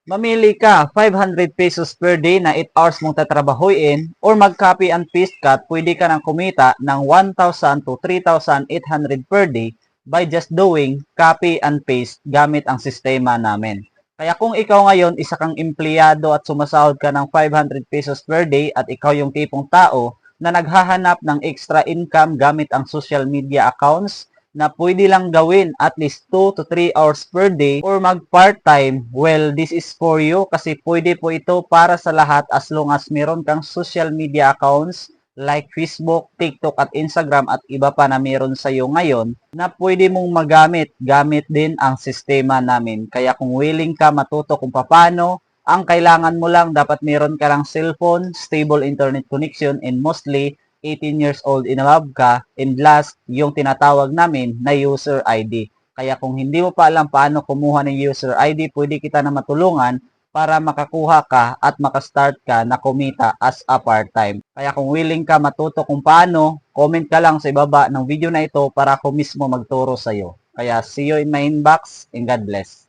Mamili ka 500 pesos per day na 8 hours mong tatrabahuin or mag-copy and paste ka, pwede ka nang kumita ng 1,000 to 3,800 per day by just doing copy and paste gamit ang sistema namin. Kaya kung ikaw ngayon isa kang empleyado at sumasahod ka ng 500 pesos per day at ikaw yung tipong tao na naghahanap ng extra income gamit ang social media accounts, na pwede lang gawin at least 2 to 3 hours per day or mag part-time, well, this is for you kasi pwede po ito para sa lahat as long as meron kang social media accounts like Facebook, TikTok at Instagram at iba pa na meron sa iyo ngayon na pwede mong magamit gamit din ang sistema namin. Kaya kung willing ka matuto kung paano, ang kailangan mo lang dapat meron ka lang cellphone, stable internet connection, and mostly 18 years old and above ka, and last, yung tinatawag namin na user ID. Kaya kung hindi mo pa alam paano kumuha ng user ID, pwede kita na matulungan para makakuha ka at makastart ka na kumita as a part-time. Kaya kung willing ka matuto kung paano, comment ka lang sa ibaba ng video na ito para ako mismo magturo sa iyo. Kaya see you in my inbox and God bless.